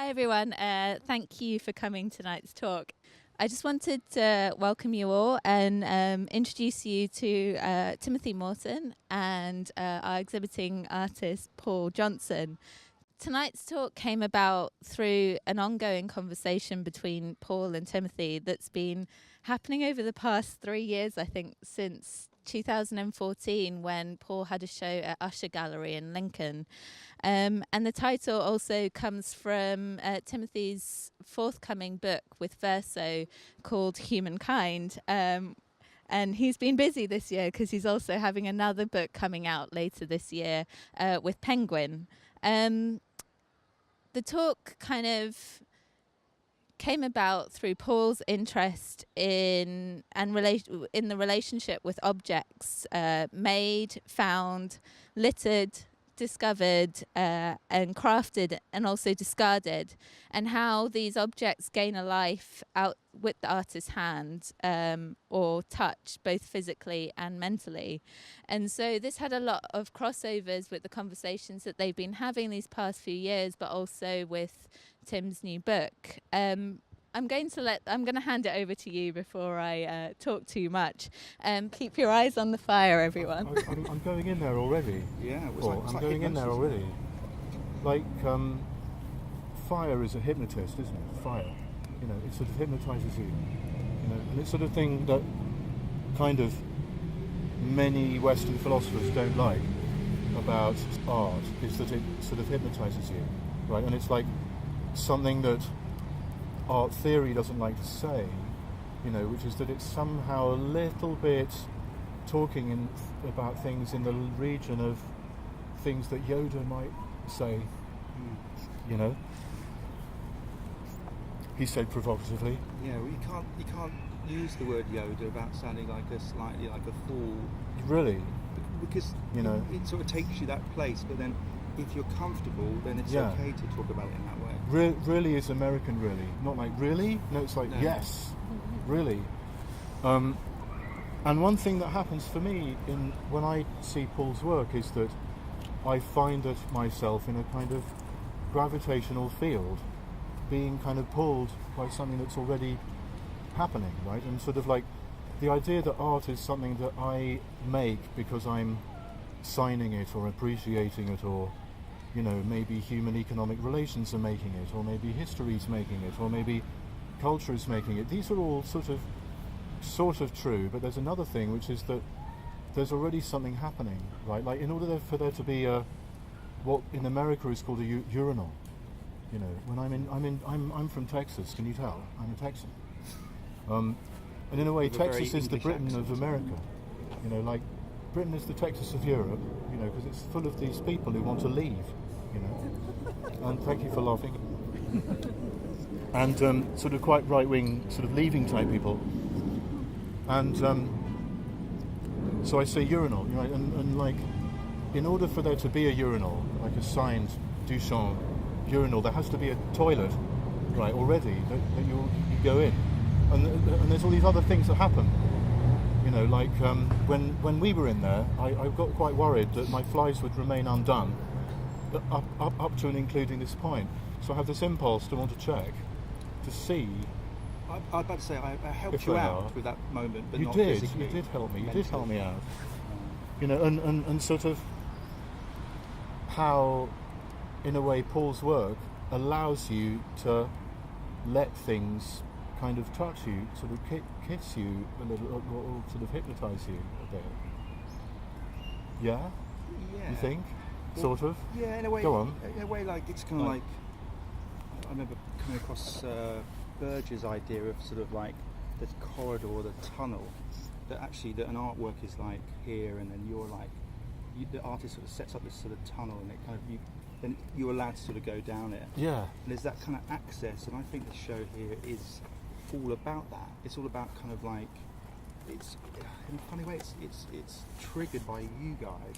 Hi everyone, thank you for coming to tonight's talk. I just wanted to welcome you all and introduce you to Timothy Morton and our exhibiting artist Paul Johnson. Tonight's talk came about through an ongoing conversation between Paul and Timothy that's been happening over the past 3 years, I think, since 2014 when Paul had a show at Usher Gallery in Lincoln. And the title also comes from Timothy's forthcoming book with Verso called Humankind. And he's been busy this year because he's also having another book coming out later this year with Penguin. The talk kind of came about through Paul's interest in the relationship with objects made, found, littered, discovered and crafted and also discarded, and how these objects gain a life out with the artist's hand or touch, both physically and mentally. And so this had a lot of crossovers with the conversations that they've been having these past few years, but also with Tim's new book. I'm going to hand it over to you before I talk too much. Keep your eyes on the fire, everyone. I'm going in there already. Yeah, I'm going in there already. Like, fire is a hypnotist, isn't it? Fire. You know, it sort of hypnotizes you. You know, and it's sort of thing that kind of many Western philosophers don't like about art, is that it sort of hypnotizes you, right? And it's like something that art theory doesn't like to say, you know, which is that it's somehow a little bit talking about things in the region of things that Yoda might say, you know. He said provocatively. Yeah, well, you can't use the word Yoda without sounding like slightly like a fool. Really? Because you know, it sort of takes you that place, but then if you're comfortable, then it's okay to talk about it in that way. Really is American, really. Not like, really? No, it's like, no. Yes, really. And one thing that happens for me when I see Paul's work is that I find myself in a kind of gravitational field, being kind of pulled by something that's already happening, right? And sort of like the idea that art is something that I make because I'm signing it or appreciating it, or, you know, maybe human economic relations are making it, or maybe history's making it, or maybe culture is making it. These are all sort of true, but there's another thing, which is that there's already something happening, right? Like, in order for there to be what in America is called a urinal, you know, when I'm from Texas, can you tell? I'm a Texan. And in a way, Texas is the Britain of America. You know, like, Britain is the Texas of Europe, you know, because it's full of these people who want to leave, you know. And thank you for laughing. And sort of quite right-wing, sort of leaving type people. And so I say urinal, you know, and like, in order for there to be a urinal, like a signed Duchamp urinal, there has to be a toilet, right, already, that you go in. And there's all these other things that happen. You know, like when we were in there, I got quite worried that my flies would remain undone up to and including this point. So I have this impulse to want to check, to see. I was about to say, I helped you out with that moment, but not physically. You did help me. You did help me out. You know, and sort of how, in a way, Paul's work allows you to let things kind of touch you, sort of kiss you a little, or sort of hypnotise you a bit. Yeah? Yeah. You think? Well, sort of? Yeah, in a way. Go on. In a way, like, it's kind of like, I remember coming across Burge's idea of sort of like the corridor, the tunnel, that an artwork is like here, and then you're like, the artist sort of sets up this sort of tunnel, and it kind of, then you're allowed to sort of go down it. Yeah. And there's that kind of access, and I think the show here is all about that. It's all about kind of like, it's in a funny way, it's triggered by you guys.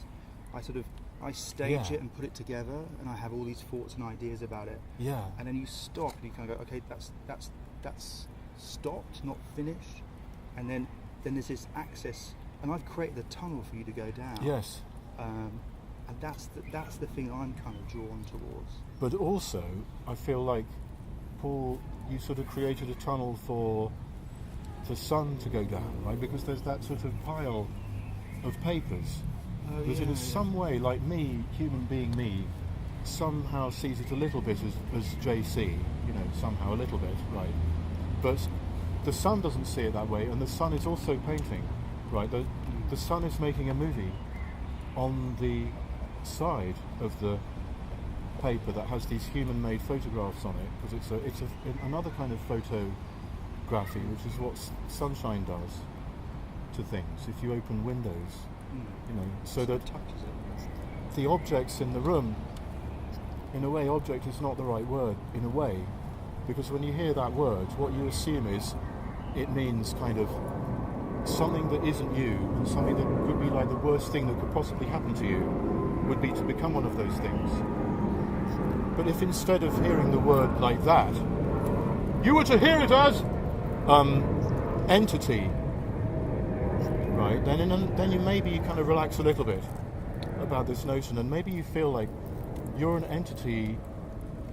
I stage it and put it together, and I have all these thoughts and ideas about it. Yeah. And then you stop and you kind of go, okay, that's stopped, not finished. And then there's this access, and I've created a tunnel for you to go down. Yes. And that's the thing I'm kind of drawn towards. But also, I feel like, Paul, you sort of created a tunnel for the sun to go down, right? Because there's that sort of pile of papers. That in some way, like me, human being me, somehow sees it a little bit as JC, somehow a little bit, right? But the sun doesn't see it that way, and the sun is also painting, right? The sun is making a movie on the side of the paper that has these human-made photographs on it, because it's another kind of photography, which is what sunshine does to things. If you open windows, so that touches it. The objects in the room, in a way, object is not the right word, in a way, because when you hear that word, what you assume is it means kind of something that isn't you, and something that could be like the worst thing that could possibly happen to you would be to become one of those things. But if instead of hearing the word like that, you were to hear it as entity, right, then you maybe kind of relax a little bit about this notion, and maybe you feel like you're an entity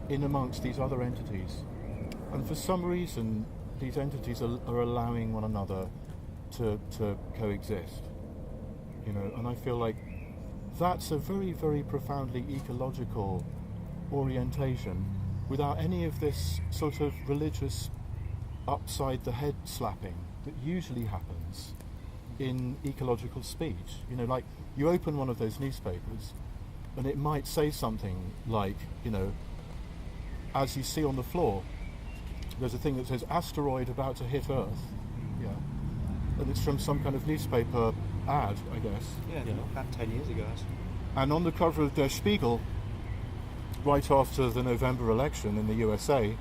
in amongst these other entities, and for some reason these entities are allowing one another to coexist, and I feel like that's a very, very profoundly ecological orientation without any of this sort of religious upside the head slapping that usually happens in ecological speech. Like you open one of those newspapers and it might say something like, as you see on the floor, there's a thing that says asteroid about to hit Earth. Yeah. And it's from some kind of newspaper ad, I guess. Yeah, about 10 years ago. And on the cover of Der Spiegel, right after the November election in the USA,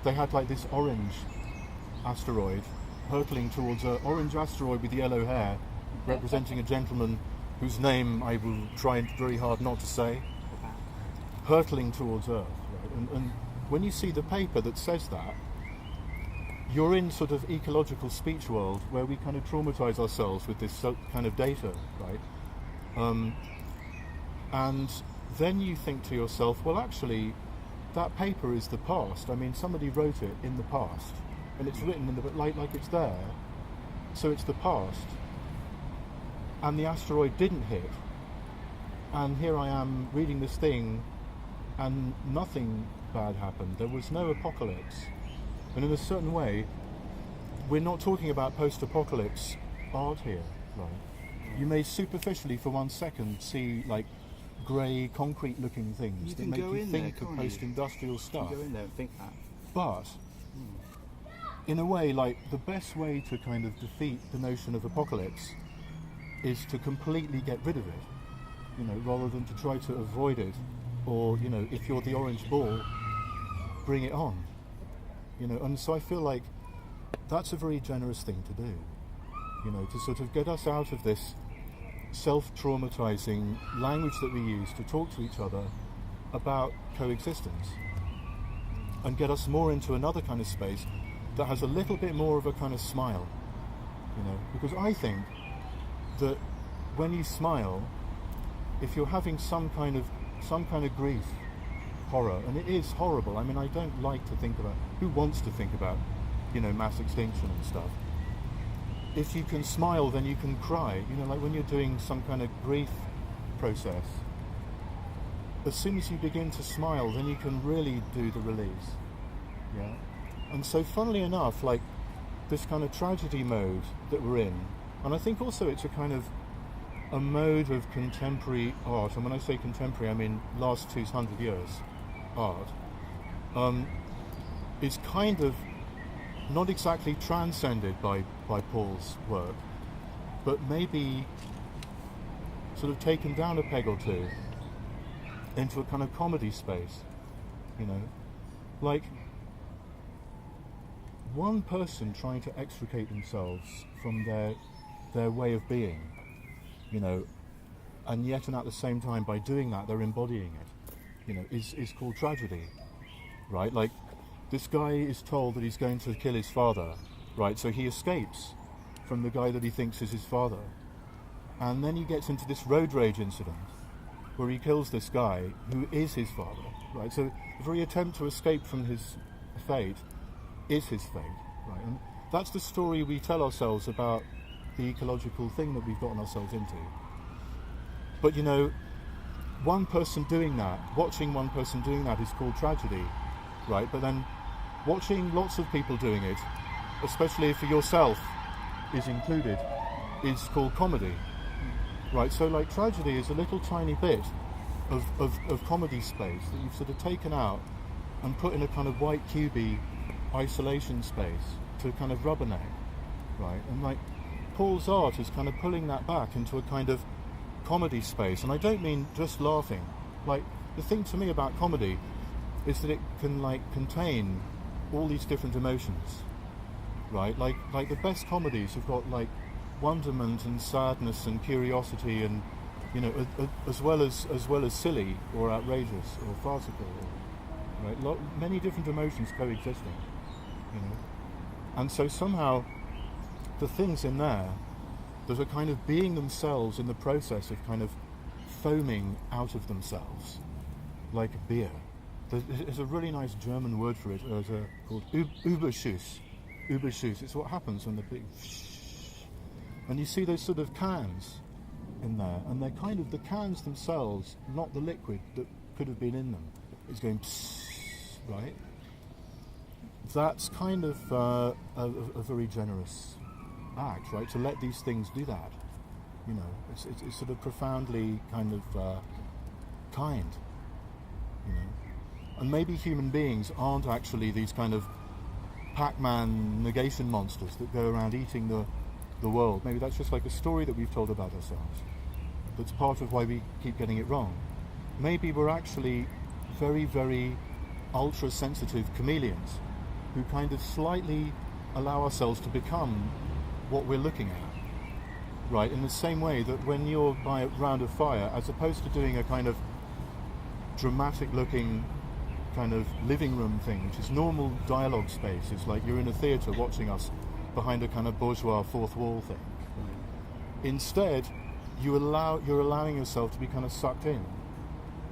they had like this orange asteroid hurtling towards an orange asteroid with yellow hair, representing a gentleman whose name I will try very hard not to say, hurtling towards Earth. Right? And when you see the paper that says that, you're in sort of ecological speech world where we kind of traumatize ourselves with this kind of data, right? And then you think to yourself, well, actually, that paper is the past. I mean, somebody wrote it in the past, and it's written in the like it's there, so it's the past. And the asteroid didn't hit, and here I am reading this thing, and nothing bad happened. There was no apocalypse. And in a certain way, we're not talking about post-apocalypse art here, right? You may superficially, for 1 second, see like grey, concrete-looking things that make you think of post-industrial stuff. You go in there and think that. But in a way, like the best way to kind of defeat the notion of apocalypse is to completely get rid of it, rather than to try to avoid it, or if you're the orange ball, bring it on. And so I feel like that's a very generous thing to do, to sort of get us out of this self-traumatizing language that we use to talk to each other about coexistence, and get us more into another kind of space that has a little bit more of a kind of smile, because I think that when you smile, if you're having some kind of grief, horror, and it is horrible. I mean, I don't like to think about, who wants to think about, mass extinction and stuff. If you can smile, then you can cry. Like when you're doing some kind of grief process, as soon as you begin to smile, then you can really do the release. Yeah. And so, funnily enough, like this kind of tragedy mode that we're in, and I think also it's a kind of a mode of contemporary art, and when I say contemporary, I mean last 200 years art, is kind of not exactly transcended by Paul's work, but maybe sort of taken down a peg or two into a kind of comedy space, like one person trying to extricate themselves from their way of being, and yet and at the same time by doing that they're embodying it, is called tragedy, right? Like this guy is told that he's going to kill his father, right? So he escapes from the guy that he thinks is his father, and then he gets into this road rage incident, where he kills this guy who is his father, right? So the very attempt to escape from his fate is his fate, right? And that's the story we tell ourselves about the ecological thing that we've gotten ourselves into. But you know, one person doing that, watching one person doing that is called tragedy, right? But then watching lots of people doing it, especially if yourself is included, is called comedy, right? So like tragedy is a little tiny bit of comedy space that you've sort of taken out and put in a kind of white cubey isolation space to kind of rubberneck, right? And like Paul's art is kind of pulling that back into a kind of comedy space, and I don't mean just laughing. Like the thing to me about comedy is that it can like contain all these different emotions, right? Like the best comedies have got like wonderment and sadness and curiosity, and you know, as well as silly or outrageous or farcical, right? Many different emotions coexisting, you know. And so somehow the things in there that are kind of being themselves in the process of kind of foaming out of themselves, like a beer. There's a really nice German word for it, called Überschuss. Überschuss. It's what happens when the big... And you see those sort of cans in there, and they're kind of the cans themselves, not the liquid that could have been in them. It's going right? That's kind of a very generous act, right? To let these things do that, you know, it's sort of profoundly kind of kind, you know. And maybe human beings aren't actually these kind of Pac-Man negation monsters that go around eating the world. Maybe that's just like a story that we've told about ourselves. That's part of why we keep getting it wrong. Maybe we're actually very, very ultra-sensitive chameleons who kind of slightly allow ourselves to become what we're looking at, right? In the same way that when you're by a round of fire, as opposed to doing a kind of dramatic-looking kind of living room thing, which is normal dialogue space, it's like you're in a theatre watching us behind a kind of bourgeois fourth wall thing. Instead, you're allowing yourself to be kind of sucked in,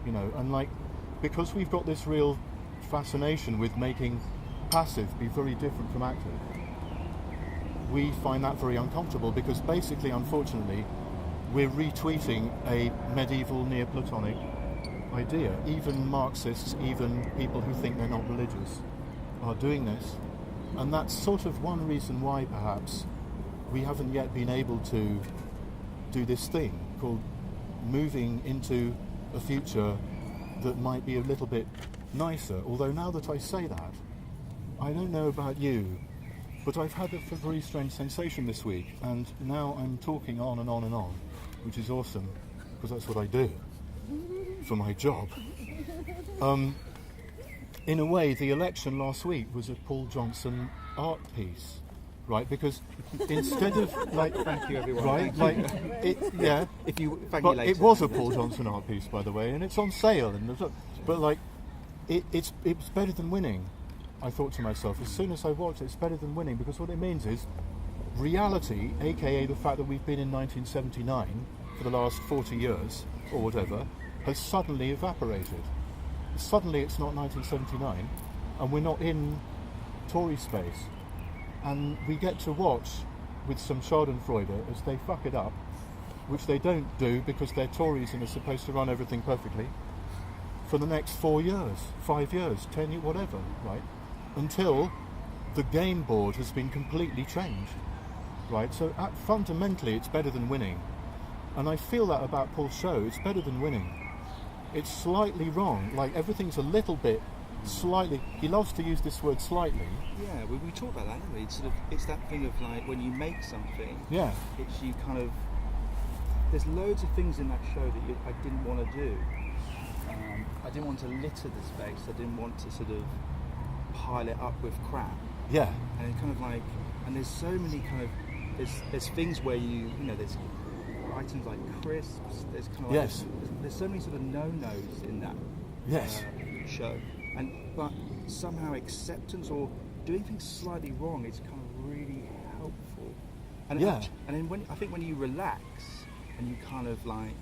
you know, and like, because we've got this real fascination with making passive be very different from active, we find that very uncomfortable, because basically, unfortunately, we're retweeting a medieval Neoplatonic idea. Even Marxists, even people who think they're not religious, are doing this. And that's sort of one reason why, perhaps, we haven't yet been able to do this thing called moving into a future that might be a little bit nicer. Although now that I say that, I don't know about you, but I've had a very strange sensation this week, and now I'm talking on and on and on, which is awesome, because that's what I do for my job. In a way, the election last week was a Paul Johnson art piece, right? Because instead of like, thank you everyone, right? Thank like, you. it, yeah. If you thank but you later. it was a Paul Johnson art piece, by the way, and it's on sale. And but like, it's better than winning. I thought to myself, as soon as I watched it, it's better than winning, because what it means is reality, aka the fact that we've been in 1979 for the last 40 years or whatever, has suddenly evaporated. Suddenly it's not 1979, and we're not in Tory space, and we get to watch with some Schadenfreude as they fuck it up, which they don't do because they're Tories and are supposed to run everything perfectly, for the next 4 years, 5 years, 10 years, whatever, right? Until the game board has been completely changed, right? So fundamentally it's better than winning, and I feel that about Paul's show. It's better than winning. It's slightly wrong, like everything's a little bit slightly, he loves to use this word slightly. Yeah, we talked about that, haven't we? It's that thing of like, when you make something, Yeah. it's you kind of, there's loads of things in that show that I didn't want to do. I didn't want to litter the space, I didn't want to sort of pile it up with crap. Yeah. And it kind of like, and there's so many kind of, there's things where you know, there's items like crisps, there's kind of like, Yes. there's so many sort of no-nos in that Yes. show. But somehow acceptance or doing things slightly wrong is kind of really helpful. And Yeah. and then when you relax and you kind of like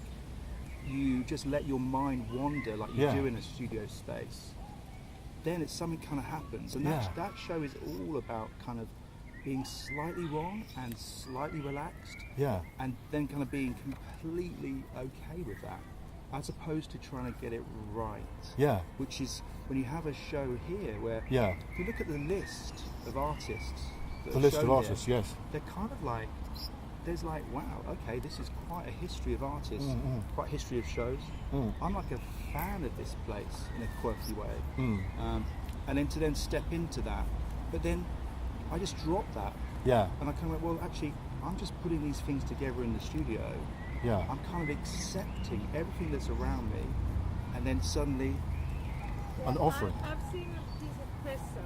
you just let your mind wander like you do in a studio space, then it's something kind of happens. And that show is all about kind of being slightly wrong and slightly relaxed, and then kind of being completely okay with that, as opposed to trying to get it right. Which is when you have a show here where if you look at the list of artists, they're kind of like, there's like, wow, okay, this is quite a history of artists, quite a history of shows. I'm like a fan of this place in a quirky way, and then to then step into that, but then I just dropped that, and I kind of went, well, actually, I'm just putting these things together in the studio. I'm kind of accepting everything that's around me, and then suddenly an offering. I've seen a piece of Presso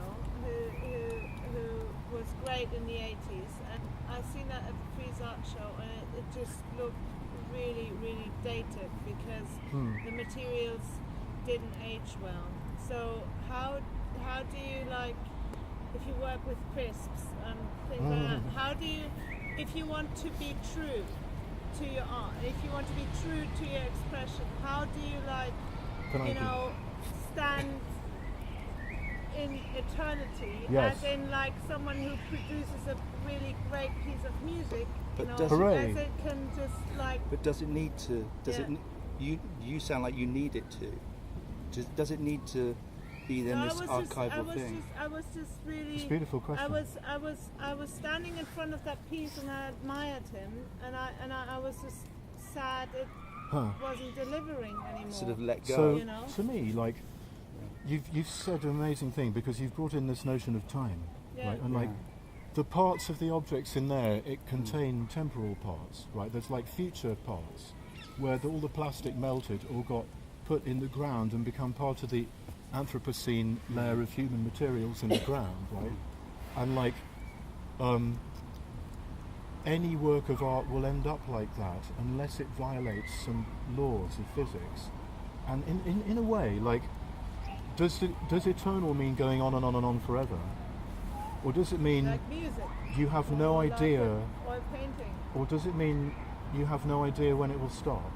who was great in the 80s, and I've seen that at the Freeze Art Show, and it just looked really, really dated because the materials didn't age well. So how do you, like, if you work with crisps and things like that, how do you, if you want to be true to your art, if you want to be true to your expression, how do you, like, stand in eternity, as in like someone who produces a really great piece of music, But does it can just like... But does it need to, you sound like you need it to. Does it need to be then this archival thing? I was just really... It's a beautiful question. I was standing in front of that piece and I admired him, and I was just sad it wasn't delivering anymore. Sort of let go. So to me, like, you've said an amazing thing, because you've brought in this notion of time, right? And like, the parts of the objects in there, it contain temporal parts, right? There's like future parts where all the plastic melted or got put in the ground and become part of the Anthropocene layer of human materials in the ground, right? And like, any work of art will end up like that unless it violates some laws of physics. And in a way, like, does eternal mean going on and on and on forever? Or does it mean like music, you have no idea, or painting? or does it mean you have no idea when it will stop?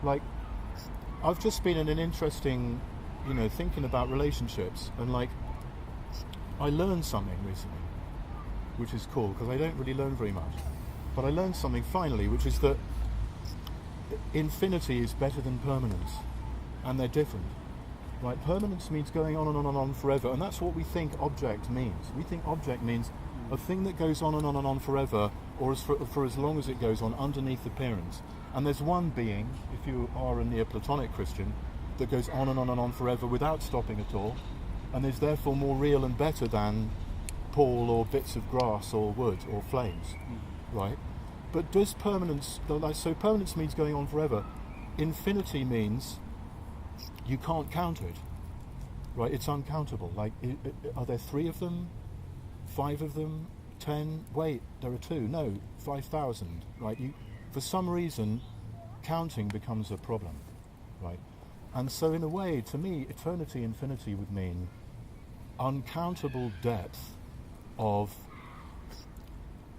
Like, I've just been in an interesting, thinking about relationships, and like, I learned something recently, which is cool, because I don't really learn very much. But I learned something finally, which is that infinity is better than permanence, and they're different. Right, permanence means going on and on and on forever, and that's what we think object means. We think object means a thing that goes on and on and on forever, or for as long as it goes on, underneath appearance. And there's one being, if you are a Neoplatonic Christian, that goes on and on and on forever without stopping at all, and is therefore more real and better than Paul or bits of grass or wood or flames, right? But does permanence, so permanence means going on forever. Infinity means you can't count it, right? It's uncountable. Like, are there 3 of them, 5 of them, 10? Wait, there are 2. No, 5,000, right? For some reason, counting becomes a problem, right? And so in a way, to me, eternity, infinity would mean uncountable depth of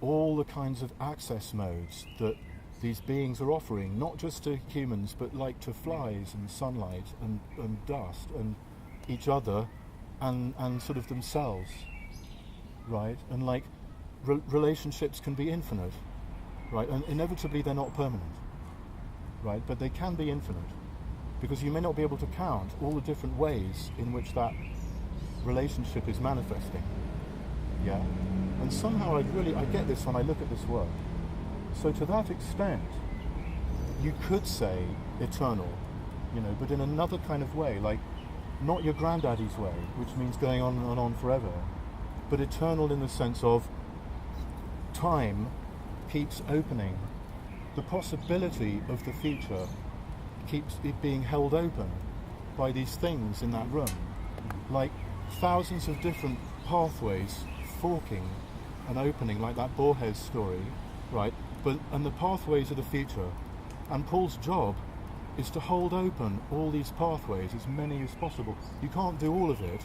all the kinds of access modes that these beings are offering, not just to humans, but like to flies and sunlight and dust and each other and sort of themselves, right? And like, relationships can be infinite, right? And inevitably they're not permanent, right? But they can be infinite, because you may not be able to count all the different ways in which that relationship is manifesting, yeah? And somehow I get this when I look at this work. So to that extent, you could say eternal, but in another kind of way, like not your granddaddy's way, which means going on and on forever, but eternal in the sense of time keeps opening. The possibility of the future keeps it being held open by these things in that room, like thousands of different pathways forking and opening, like that Borges story, right? And the pathways of the future. And Paul's job is to hold open all these pathways, as many as possible. You can't do all of it.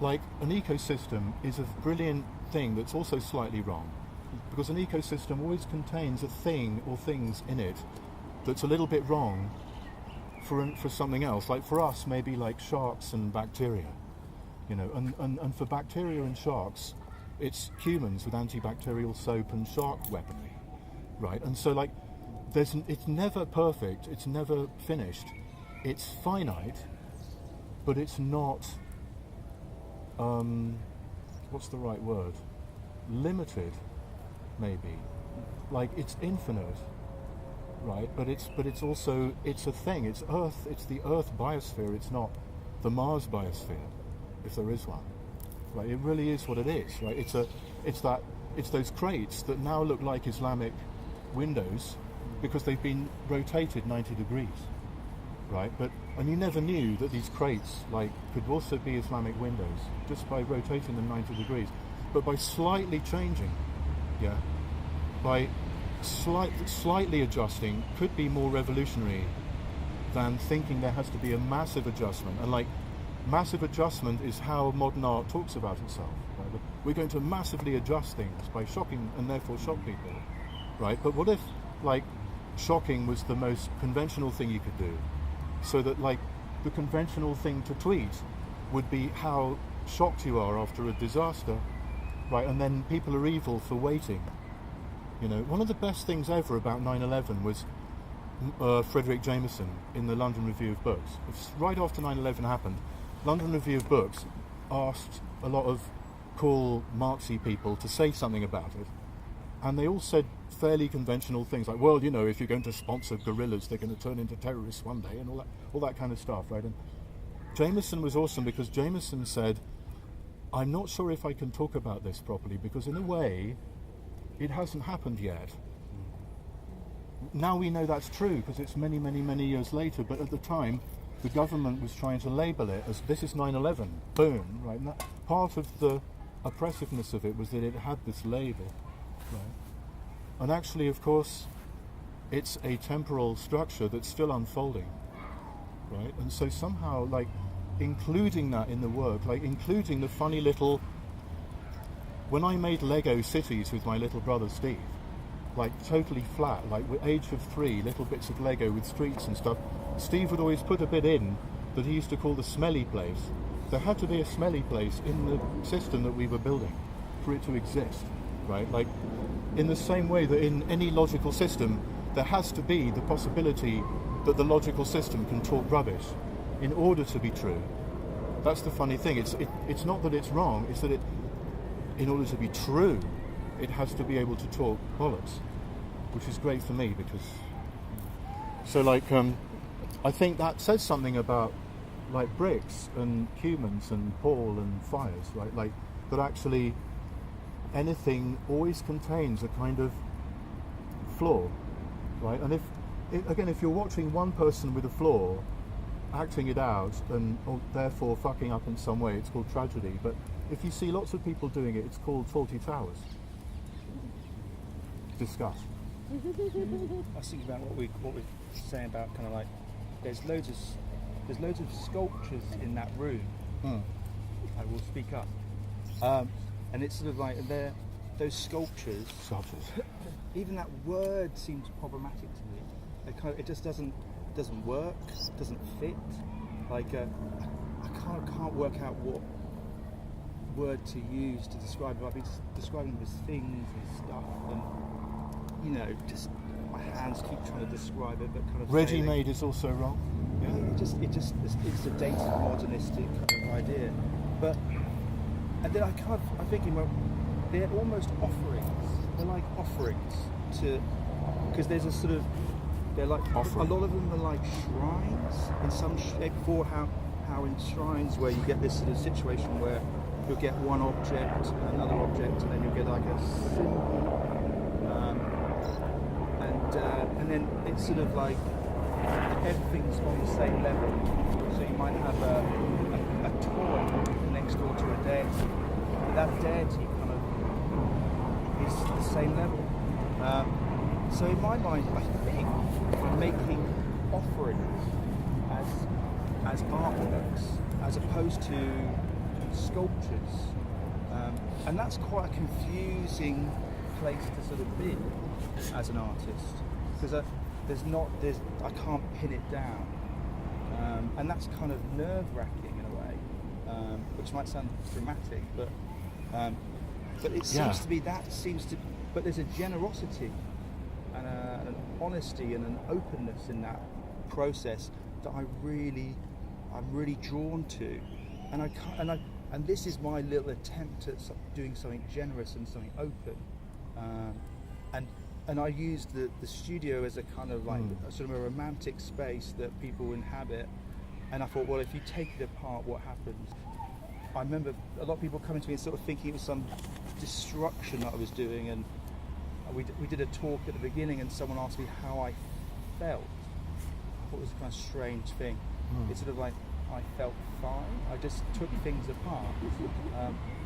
Like, an ecosystem is a brilliant thing that's also slightly wrong, because an ecosystem always contains a thing or things in it that's a little bit wrong for something else. Like for us, maybe like sharks and bacteria, you know, and for bacteria and sharks, it's humans with antibacterial soap and shark weaponry, right? And so like, it's never perfect, it's never finished, it's finite, but it's not, what's the right word? Limited, maybe. Like it's infinite, right? But it's also, it's a thing. It's Earth. It's the Earth biosphere. It's not the Mars biosphere, if there is one. Right? It really is what it is. Right? It's those crates that now look like Islamic windows because they've been rotated 90 degrees. Right? And you never knew that these crates like could also be Islamic windows just by rotating them 90 degrees. But by slightly changing, yeah, by slightly adjusting could be more revolutionary than thinking there has to be a massive adjustment. And like, massive adjustment is how modern art talks about itself. Right? We're going to massively adjust things by shocking and therefore shock people, right? But what if like shocking was the most conventional thing you could do? So that like the conventional thing to tweet would be how shocked you are after a disaster, right? And then people are evil for waiting. You know, one of the best things ever about 9/11 was Frederick Jameson in the London Review of Books. It's right after 9/11 happened, London Review of Books asked a lot of cool Marxy people to say something about it, and they all said fairly conventional things like, well, you know, if you're going to sponsor guerrillas, they're going to turn into terrorists one day, and all that kind of stuff, right? And Jameson was awesome because Jameson said, I'm not sure if I can talk about this properly because in a way it hasn't happened yet. Now we know that's true because it's many, many, many years later, but at the time the government was trying to label it as this is 9/11, boom, right? And that, part of the oppressiveness of it was that it had this label, right? And actually, of course, it's a temporal structure that's still unfolding, right? And so somehow, like, including that in the work, like including the funny little... When I made Lego cities with my little brother Steve, like totally flat, like with age of 3, little bits of Lego with streets and stuff, Steve would always put a bit in that he used to call the smelly place. There had to be a smelly place in the system that we were building for it to exist, right? Like, in the same way that in any logical system, there has to be the possibility that the logical system can talk rubbish in order to be true. That's the funny thing. It's not that it's wrong, it's that in order to be true, it has to be able to talk bollocks, which is great for me because... So like, I think that says something about like bricks and humans and Paul and fires, right? Like, that actually anything always contains a kind of flaw, right? And if you're watching one person with a flaw acting it out and therefore fucking up in some way, it's called tragedy. But if you see lots of people doing it, it's called Faulty Towers. Discuss. I was thinking about what we're saying about kind of like there's loads of sculptures in that room. I will speak up. And it's sort of like those sculptures. Even that word seems problematic to me. It just doesn't work. Doesn't fit. Like I can't work out what word to use to describe it. I've been describing them as things and stuff, and you know, just my hands keep trying to describe it, but kind of ready-made is also wrong. Yeah, it's a dated modernistic kind of idea, but. And then I'm thinking, well, they're almost offerings. They're like offerings because there's a sort of, they're like, offering. A lot of them are like shrines in some shape, for how in shrines where you get this sort of situation where you'll get one object and another object, and then you'll get like a symbol, and then it's sort of like everything's on the same level. So you might have a toy next door to a deity, but that deity kind of is the same level. So in my mind, I think I'm making offerings as artworks as opposed to sculptures, and that's quite a confusing place to sort of be as an artist, because I can't pin it down, and that's kind of nerve-wracking in a way, which might sound dramatic, but it seems to be but there's a generosity and an honesty and an openness in that process that I'm really drawn to, and this is my little attempt at doing something generous and something open, and I used the studio as a kind of like a sort of a romantic space that people inhabit, and I thought, well, if you take it apart, what happens? I remember a lot of people coming to me and sort of thinking it was some destruction that I was doing, and we did a talk at the beginning, and someone asked me how I felt. I thought it was a kind of strange thing. It's sort of like I felt fine. I just took things apart.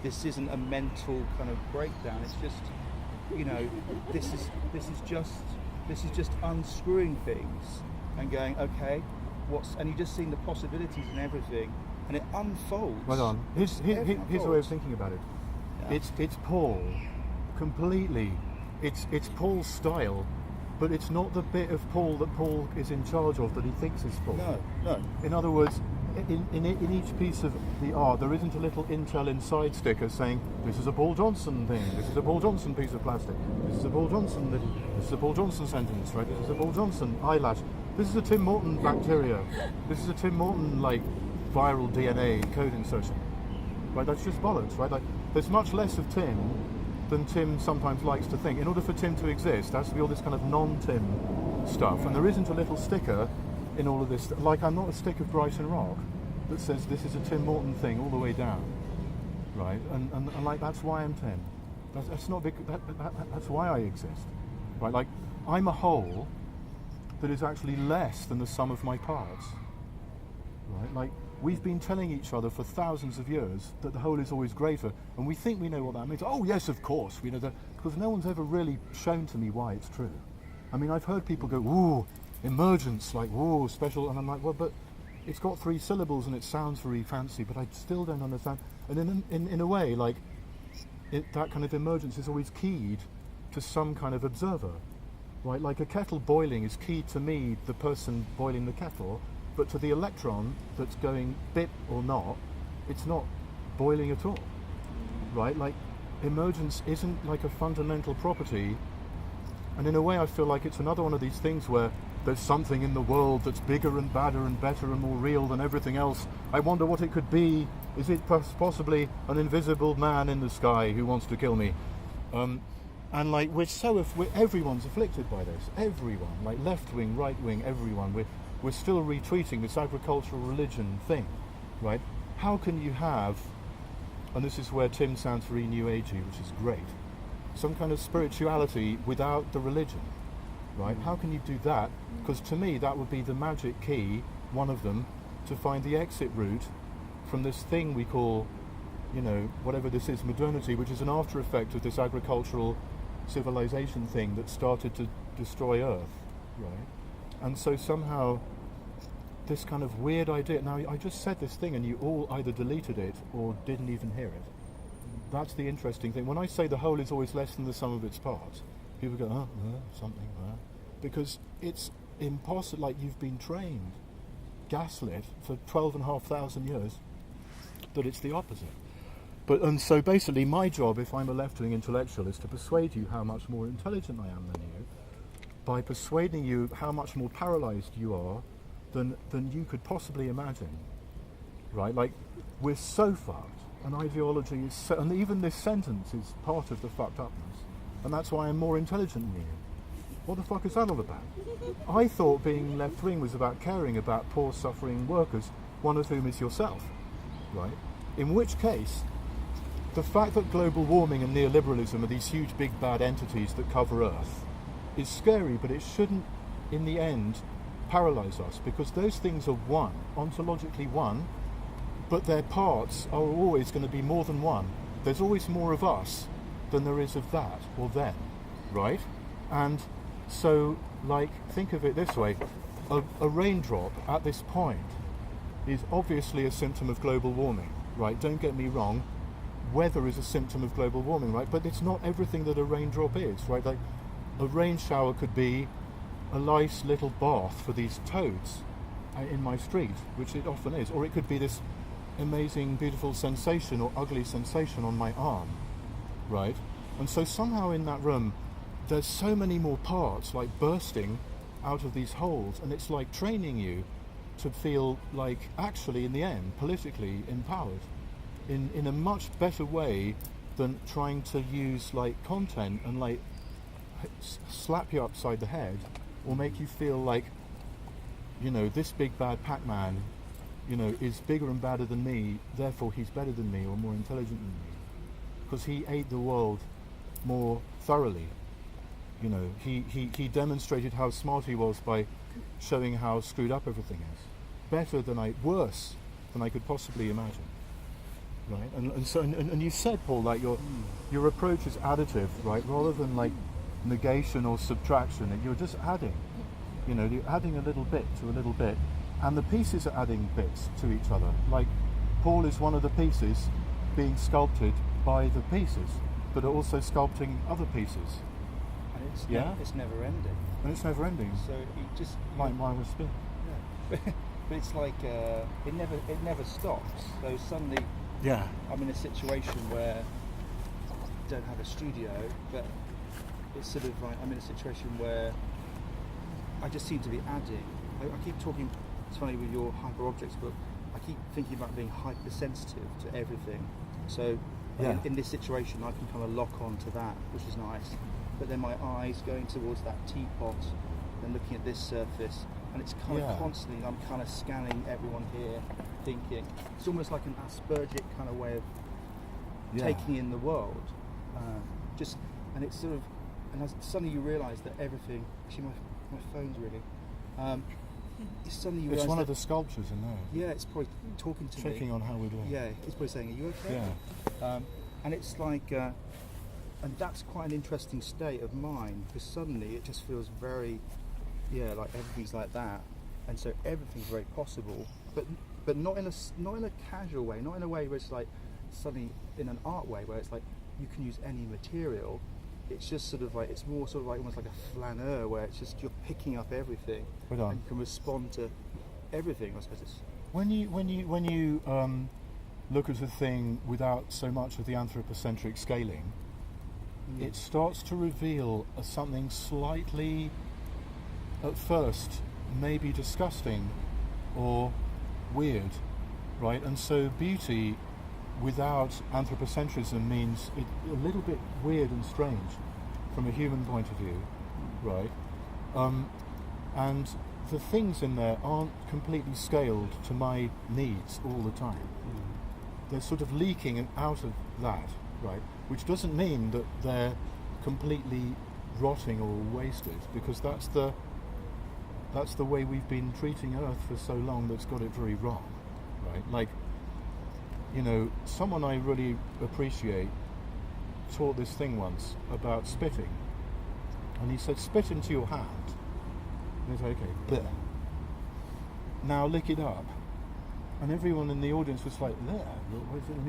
This isn't a mental kind of breakdown. It's just, this is just unscrewing things and going, okay, and you just seeing the possibilities and everything, and it unfolds. Well done. Here's the way of thinking about it. Yeah. It's Paul, completely. It's Paul's style, but it's not the bit of Paul that Paul is in charge of that he thinks is Paul. No. In other words, in each piece of the art, there isn't a little Intel Inside sticker saying, this is a Paul Johnson thing, this is a Paul Johnson piece of plastic, this is a Paul Johnson this is a Paul Johnson sentence, right? This is a Paul Johnson eyelash. This is a Tim Morton bacteria. This is a Tim Morton, viral DNA code insertion. Right? That's just bollocks, right? There's much less of Tim than Tim sometimes likes to think. In order for Tim to exist, there has to be all this kind of non-Tim stuff, and there isn't a little sticker in all of this. I'm not a stick of Brighton Rock that says this is a Tim Morton thing all the way down, right? And that's why I'm Tim. That's not big. That's why I exist, right? I'm a whole that is actually less than the sum of my parts, right? We've been telling each other for thousands of years that the whole is always greater, and we think we know what that means. Oh yes, of course, we know that, because no one's ever really shown to me why it's true. I mean, I've heard people go, ooh, emergence, ooh, special, and I'm like, well, but it's got 3 syllables and it sounds very fancy, but I still don't understand. And in a way, that kind of emergence is always keyed to some kind of observer, right? Like a kettle boiling is keyed to me, the person boiling the kettle, but to the electron that's going bip or not, it's not boiling at all, right? Emergence isn't a fundamental property, and in a way I feel like it's another one of these things where there's something in the world that's bigger and badder and better and more real than everything else. I wonder what it could be. Is it possibly an invisible man in the sky who wants to kill me? And everyone's afflicted by this. Everyone, left wing, right wing, everyone. We're still retweeting this agricultural religion thing, right? How can you have, and this is where Tim sounds very new agey, which is great, some kind of spirituality without the religion, right? How can you do that? Because to me that would be the magic key, one of them, to find the exit route from this thing we call, whatever this is, modernity, which is an after effect of this agricultural civilization thing that started to destroy Earth, right? And so somehow this kind of weird idea, now I just said this thing and you all either deleted it or didn't even hear it. That's the interesting thing. When I say the whole is always less than the sum of its parts, people go, something, because it's impossible. You've been trained, gaslit for 12,500 years, that it's the opposite. And so basically my job, if I'm a left-wing intellectual, is to persuade you how much more intelligent I am than you, by persuading you how much more paralyzed you are than you could possibly imagine, right? We're so fucked, and ideology is so, and even this sentence is part of the fucked upness, and that's why I'm more intelligent than you. What the fuck is that all about? I thought being left-wing was about caring about poor suffering workers, one of whom is yourself, right? In which case, the fact that global warming and neoliberalism are these huge big bad entities that cover Earth is scary, but it shouldn't, in the end, paralyze us, because those things are one, ontologically one, but their parts are always going to be more than one. There's always more of us than there is of that or them, right? And so, think of it this way, a raindrop at this point is obviously a symptom of global warming, right? Don't get me wrong, weather is a symptom of global warming, right? But it's not everything that a raindrop is, right? A rain shower could be a nice little bath for these toads in my street, which it often is, or it could be this amazing, beautiful sensation or ugly sensation on my arm, right? And so somehow in that room, there's so many more parts like bursting out of these holes, and it's like training you to feel like actually in the end politically empowered in a much better way than trying to use like content and like slap you upside the head or make you feel like, you know, this big bad Pac-Man, you know, is bigger and badder than me, therefore he's better than me or more intelligent than me because he ate the world more thoroughly. You know, he demonstrated how smart he was by showing how screwed up everything is. Worse than I could possibly imagine. Right? And you said, Paul, like your approach is additive, right? Rather than like negation or subtraction, and you're just adding. You know, you're adding a little bit to a little bit, and the pieces are adding bits to each other. Like Paul is one of the pieces being sculpted by the pieces, but are also sculpting other pieces. And it's never ending. And it's never ending. So you just like mine was spin. Yeah. But it's like it never stops. So suddenly, I'm in a situation where I don't have a studio, but it's sort of like I'm in a situation where I just seem to be adding. I keep talking. It's funny with your hyper objects book. I keep thinking about being hypersensitive to everything. So in this situation, I can kind of lock on to that, which is nice. But then my eyes going towards that teapot and looking at this surface, and it's kind of constantly, I'm kind of scanning everyone here, thinking. It's almost like an Aspergic kind of way of taking in the world. And it's sort of, and suddenly you realise that everything, actually my phone's ringing. Suddenly you realise it's one of the sculptures in there. Yeah, it's probably talking to me. Checking on how we're doing. Yeah, it's probably saying, are you okay? Yeah. And it's like, and that's quite an interesting state of mind, because suddenly it just feels very, like everything's like that, and so everything's very possible, but not in a casual way, not in a way where it's like suddenly in an art way where it's like you can use any material. It's just sort of like, it's more sort of like almost like a flaneur where it's just you're picking up everything and you can respond to everything. I suppose it's when you look at a thing without so much of the anthropocentric scaling. It starts to reveal something slightly, at first, maybe disgusting or weird, right? And so beauty without anthropocentrism means it a little bit weird and strange from a human point of view, right? And the things in there aren't completely scaled to my needs all the time. They're sort of leaking out of that, right? Which doesn't mean that they're completely rotting or wasted, because that's the way we've been treating Earth for so long that's got it very wrong, right? Like, you know, someone I really appreciate taught this thing once about spitting, and he said, spit into your hand. And he's like, okay, bleh. Now lick it up. And everyone in the audience was like, bleh.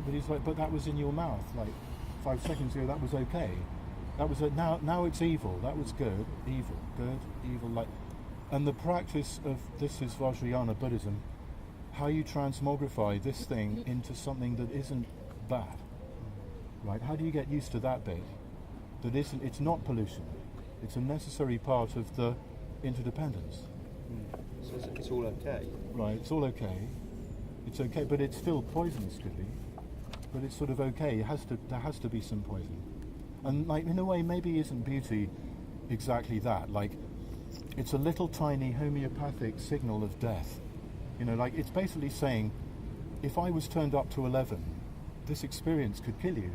But he's like, but that was in your mouth, like 5 seconds ago. That was okay. That was now it's evil. That was good, evil. Like, and the practice of this is Vajrayana Buddhism. How you transmogrify this thing into something that isn't bad, right? How do you get used to that bit? That isn't. It's not pollution. It's a necessary part of the interdependence. So it's all okay. Right. It's all okay. It's okay, but it's still poisonous, could be. But it's sort of okay. There has to be some poison. And like in a way, maybe isn't beauty exactly that? Like, it's a little tiny homeopathic signal of death. You know, like it's basically saying, if I was turned up to 11, this experience could kill you.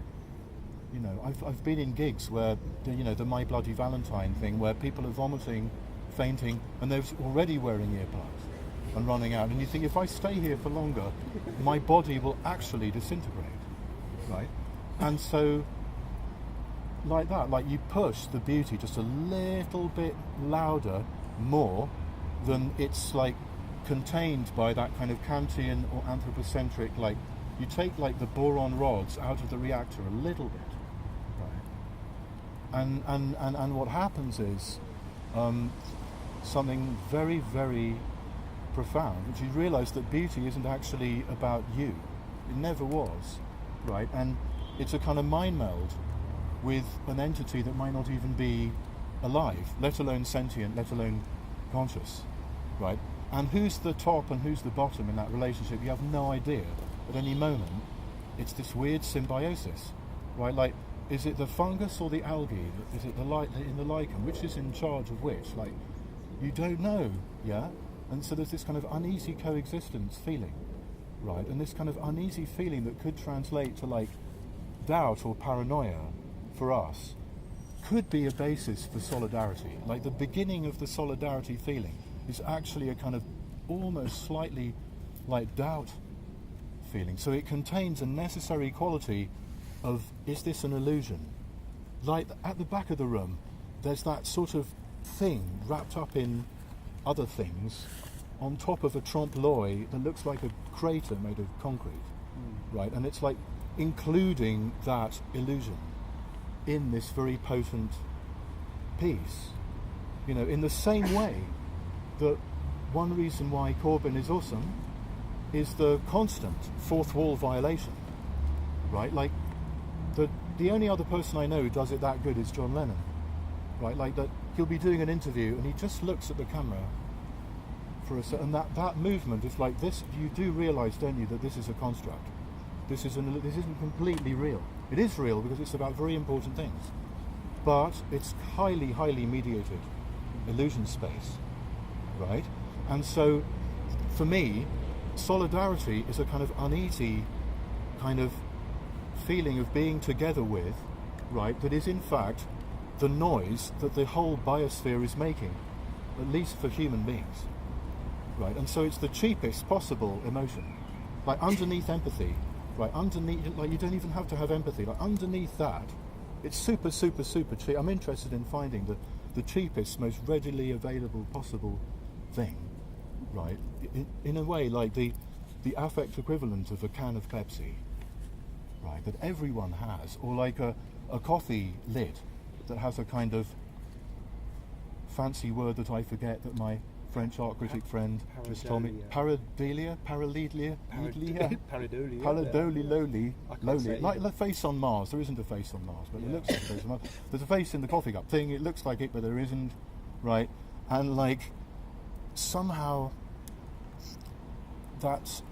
You know, I've been in gigs where, the My Bloody Valentine thing, where people are vomiting, fainting, and they're already wearing earplugs and running out. And you think, if I stay here for longer, my body will actually disintegrate, right? And so, like that, like you push the beauty just a little bit louder, more than it's like contained by that kind of Kantian or anthropocentric, like you take like the boron rods out of the reactor a little bit, right? And what happens is something very, very profound, which you realise that beauty isn't actually about you. It never was, right? And it's a kind of mind meld with an entity that might not even be alive, let alone sentient, let alone conscious, right? And who's the top and who's the bottom in that relationship, you have no idea. At any moment, it's this weird symbiosis, right? Like, is it the fungus or the algae? Is it the in the lichen? Which is in charge of which? Like, you don't know, yeah? And so there's this kind of uneasy coexistence feeling, right? And this kind of uneasy feeling that could translate to like doubt or paranoia for us could be a basis for solidarity. Like the beginning of the solidarity feeling is actually a kind of almost slightly like doubt feeling. So it contains a necessary quality of, is this an illusion? Like at the back of the room, there's that sort of thing wrapped up in other things on top of a trompe-l'oeil that looks like a crater made of concrete, right? And it's like including that illusion in this very potent piece, you know, in the same way that one reason why Corbyn is awesome is the constant fourth wall violation, right? Like the only other person I know who does it that good is John Lennon, right? Like that he'll be doing an interview and he just looks at the camera for a second, and that movement is like this. You do realise, don't you, that this is a construct. This isn't completely real. It is real because it's about very important things, but it's highly, highly mediated illusion space, right? And so, for me, solidarity is a kind of uneasy kind of feeling of being together with, right, that is in fact the noise that the whole biosphere is making, at least for human beings, right? And so it's the cheapest possible emotion, like underneath empathy, right, underneath, like you don't even have to have empathy, like underneath that, it's super, super, super cheap. I'm interested in finding the cheapest, most readily available possible thing, right, in a way like the affect equivalent of a can of Pepsi, right, that everyone has, or like a coffee lid that has a kind of fancy word that I forget that my French art critic friend just told me. Pareidolia, like the face on Mars. There isn't a face on Mars, but it looks like a face on Mars. There's a face in the coffee cup thing. It looks like it, but there isn't, right? And like somehow that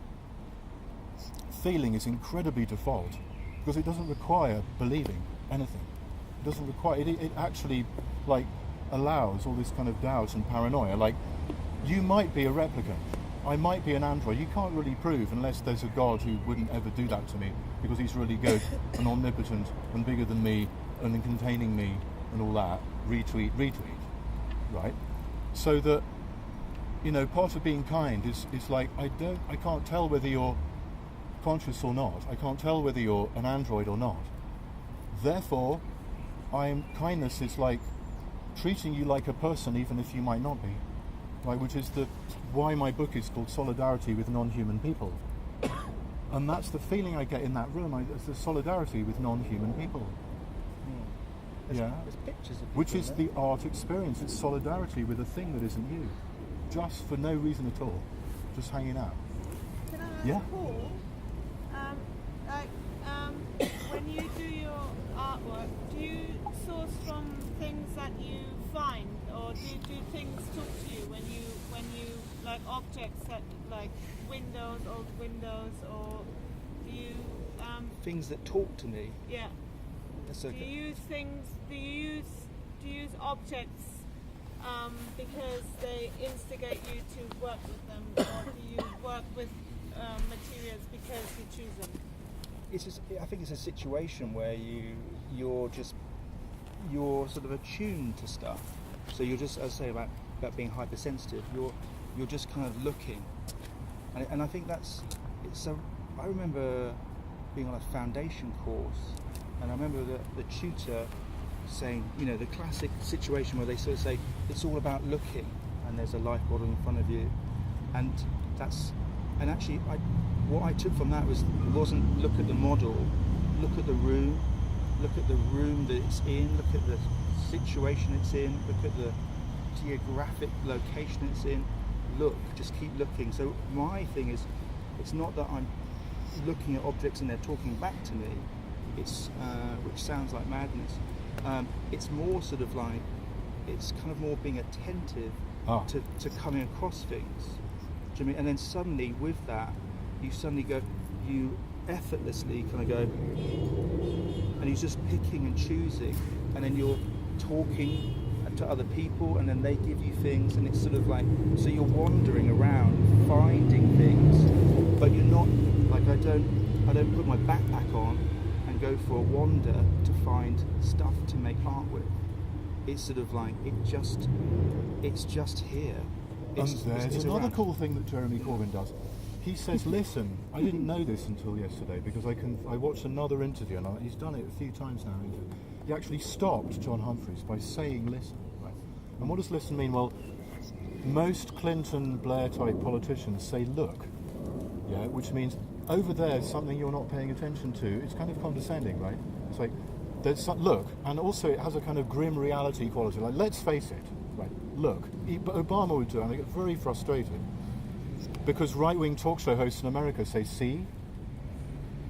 feeling is incredibly default because it doesn't require believing anything. It doesn't require it actually like allows all this kind of doubt and paranoia. Like, you might be a replicant, I might be an android. You can't really prove unless there's a God who wouldn't ever do that to me because he's really good and omnipotent and bigger than me and containing me and all that. Retweet, right? So that, you know, part of being kind is like I can't tell whether you're conscious or not. I can't tell whether you're an android or not. Therefore, kindness is like treating you like a person even if you might not be, right? Which is why my book is called Solidarity with Non-Human People. And that's the feeling I get in that room. It's the solidarity with non-human people. There's pictures of which is the art experience. It's solidarity with a thing that isn't you, just for no reason at all, just hanging out. Can I ask Paul, when you do your artwork, do you source from things that you find, or do things talk to you when you like objects that like old windows, or do you things that talk to me? Yeah. That's okay. Do you use objects because they instigate you to work with them, or do you work with materials because you choose them? It's just, I think it's a situation where you're sort of attuned to stuff. So you're just, as I say about being hypersensitive, you're just kind of looking, and I think I remember being on a foundation course, and I remember the tutor saying, you know, the classic situation where they sort of say it's all about looking, and there's a life model in front of you, and actually what I took from that wasn't look at the model, look at the room that it's in, look at the situation it's in, look at the geographic location it's in. Look, just keep looking. So my thing is, it's not that I'm looking at objects and they're talking back to me. It's which sounds like madness. It's more sort of like, it's kind of more being attentive to coming across things. Do you know what I mean? And then suddenly with that, you effortlessly kind of go, and you're just picking and choosing, and then you're talking to other people, and then they give you things, and it's sort of like, so you're wandering around finding things, but you're not like, I don't put my backpack on and go for a wander to find stuff to make art with. It's sort of like, it's just here. There's another around. cool thing that Jeremy Corbyn does. He says, listen. I didn't know this until yesterday because I watched another interview, and he's done it a few times now. He actually stopped John Humphreys by saying listen. Right? And what does listen mean? Well, most Clinton, Blair type politicians say look, yeah, which means over there's something you're not paying attention to. It's kind of condescending, right? It's like, there's some, look, and also it has a kind of grim reality quality. Like, let's face it, right? Look, but Obama would do it, and I get very frustrated because right-wing talk show hosts in America say, see,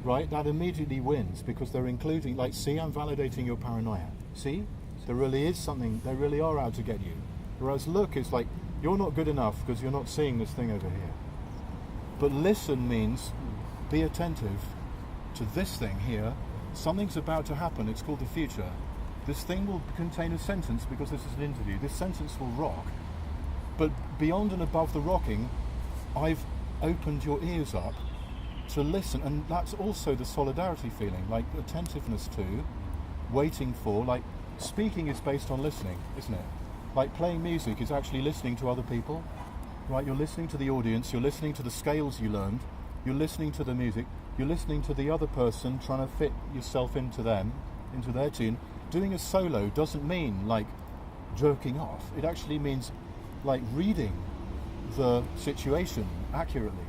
right? That immediately wins because they're including, like, see, I'm validating your paranoia. See, there really is something, they really are out to get you. Whereas look is like, you're not good enough because you're not seeing this thing over here. But listen means be attentive to this thing here. Something's about to happen. It's called the future. This thing will contain a sentence because this is an interview. This sentence will rock. But beyond and above the rocking, I've opened your ears up to listen. And that's also the solidarity feeling, like attentiveness to, waiting for, like speaking is based on listening, isn't it? Like playing music is actually listening to other people, right? You're listening to the audience, you're listening to the scales you learned, you're listening to the music, you're listening to the other person trying to fit yourself into them, into their tune. Doing a solo doesn't mean like jerking off. It actually means like reading the situation accurately,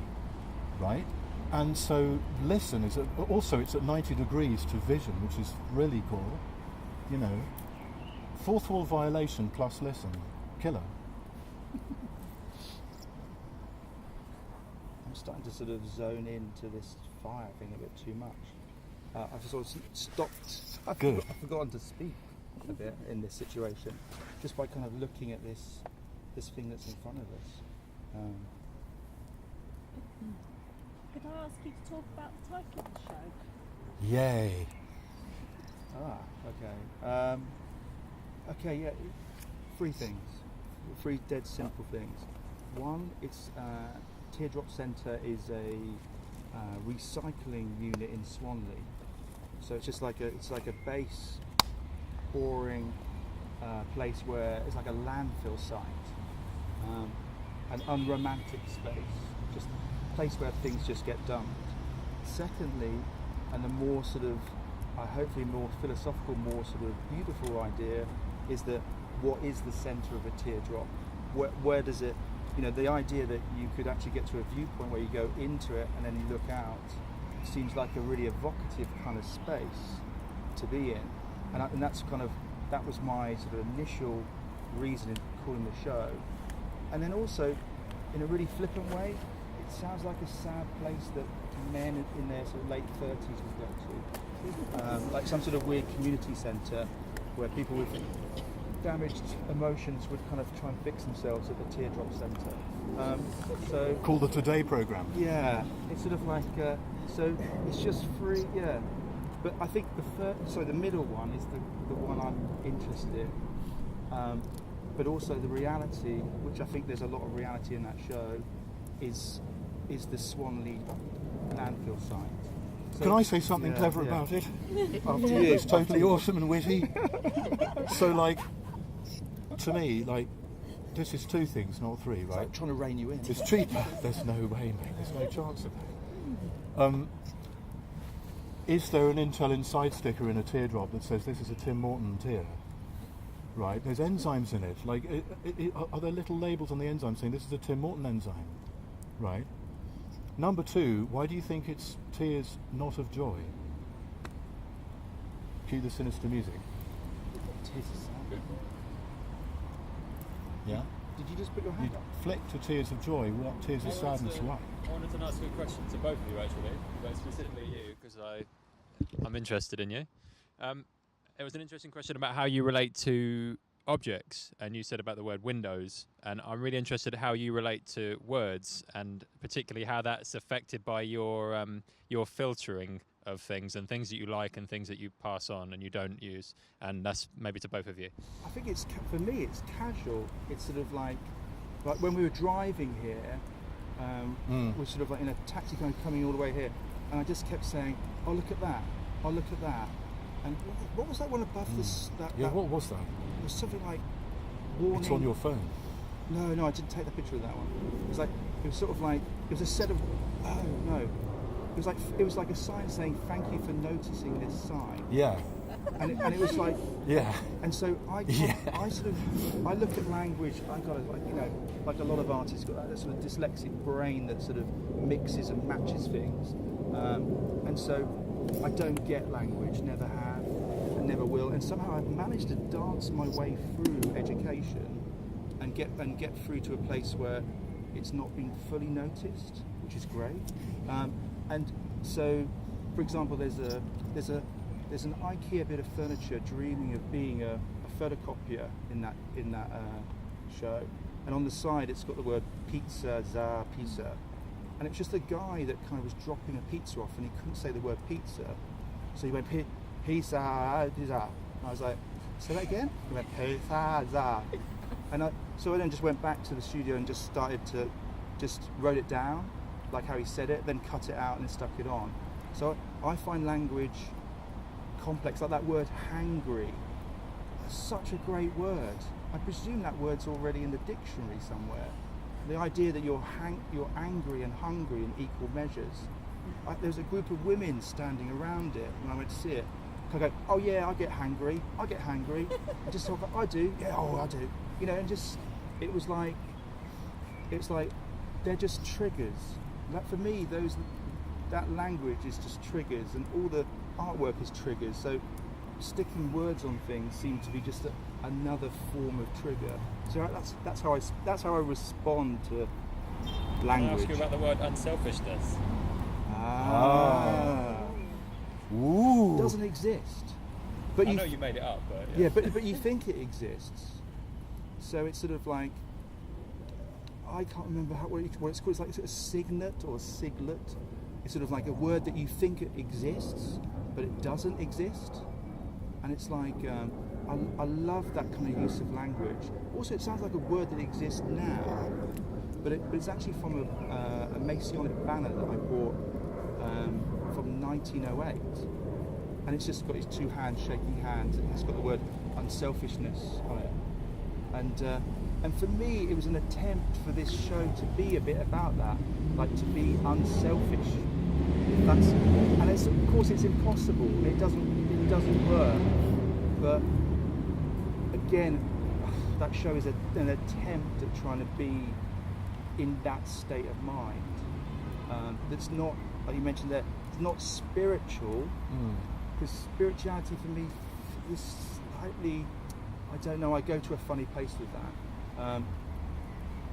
right? And so listen is it's at 90 degrees to vision, which is really cool, you know. Fourth wall violation plus listen, killer. I'm starting to sort of zone into this fire thing a bit too much. I've sort of stopped. I've forgotten to speak a bit in this situation, just by kind of looking at this thing that's in front of us. Could I ask you to talk about the title of the show? Yay. Okay. Okay, yeah. Three things. Three dead simple things. One, it's Teardrop Centre is a recycling unit in Swanley. So it's just like a base, boring place where it's like a landfill site, an unromantic space, just a place where things just get dumped. Secondly, and the more sort of, hopefully more philosophical, more sort of beautiful idea is that what is the centre of a teardrop? Where does it, you know, the idea that you could actually get to a viewpoint where you go into it and then you look out seems like a really evocative kind of space to be in. And that's kind of, that was my sort of initial reason in calling the show. And then also, in a really flippant way, it sounds like a sad place that men in their sort of late 30s would go to. Like some sort of weird community centre where people with damaged emotions would kind of try and fix themselves at the Teardrop Centre. So Called the Today programme. Yeah, it's sort of like, so it's just free, yeah. But I think the middle one is the one I'm interested in. But also the reality, which I think there's a lot of reality in that show, is the Swanley landfill site. So, can I say something clever about it? After you. It's totally awesome and witty. So, like, to me, like, this is two things, not three, right? It's like trying to rein you in. It's cheaper. There's no way, mate. There's no chance of that. Is there an Intel Inside sticker in a teardrop that says this is a Tim Morton tear? Right? There's enzymes in it. Like, are there little labels on the enzyme saying this is a Tim Morton enzyme? Right? Number two, why do you think it's tears not of joy? Cue the sinister music. Tears of sadness. Yeah. Did you just put your You hand up? flick to tears of joy. What tears of sadness? Why? I wanted to ask a question to both of you, actually, but specifically you, because I'm interested in you. It was an interesting question about how you relate to objects, and you said about the word windows, and I'm really interested in how you relate to words, and particularly how that's affected by your filtering of things and things that you like and things that you pass on and you don't use, and that's maybe to both of you. I think it's for me. It's casual. It's sort of like when we were driving here, we're sort of like in a taxi kind of coming all the way here, and I just kept saying, "Oh, look at that! Oh, look at that!" And what was that one above this? What was that? It was something like warning. It's on your phone. No, I didn't take the picture of that one. It was sort of like it was a set of. Oh no, it was like a sign saying "Thank you for noticing this sign." Yeah. And it was like. Yeah. And so I look at language. I got like a lot of artists got that sort of dyslexic brain that sort of mixes and matches things, and so I don't get language, never have, and never will. And somehow I've managed to dance my way through education, and get through to a place where it's not being fully noticed, which is great. And so, for example, there's an IKEA bit of furniture dreaming of being a photocopier in that show, and on the side it's got the word pizza, and it's just a guy that kind of was dropping a pizza off, and he couldn't say the word pizza, so he went pizza. And I was like, say that again? He went pizza, and so I then just went back to the studio and just started to wrote it down like how he said it, then cut it out and then stuck it on. So I find language complex, like that word hangry. Such a great word. I presume that word's already in the dictionary somewhere. The idea that you're angry and hungry in equal measures. There's a group of women standing around it when I went to see it. I go, oh yeah, I get hangry. I just thought, I do. Yeah, I do. You know, and just it's like they're just triggers. Like for me, that language is just triggers, and all the artwork is triggers. So sticking words on things seems to be just another form of trigger. So that's how I respond to language. Can I ask you about the word unselfishness? Ooh. It doesn't exist. But I know you made it up, but yeah, but you think it exists. So it's sort of like, I can't remember what it's called. It's like a signet or a siglet. It's sort of like a word that you think it exists, but it doesn't exist. And it's like, I love that kind of use of language. Also, it sounds like a word that exists now, but it's actually from a Masonic banner that I bought from 1908. And it's just got his two hands shaking hands, and it's got the word unselfishness on it. And for me, it was an attempt for this show to be a bit about that, like to be unselfish. And of course it's impossible. It doesn't work. But again, that show is an attempt at trying to be in that state of mind. That's not, like you mentioned there, it's not spiritual. Because spirituality for me is slightly, I don't know, I go to a funny place with that.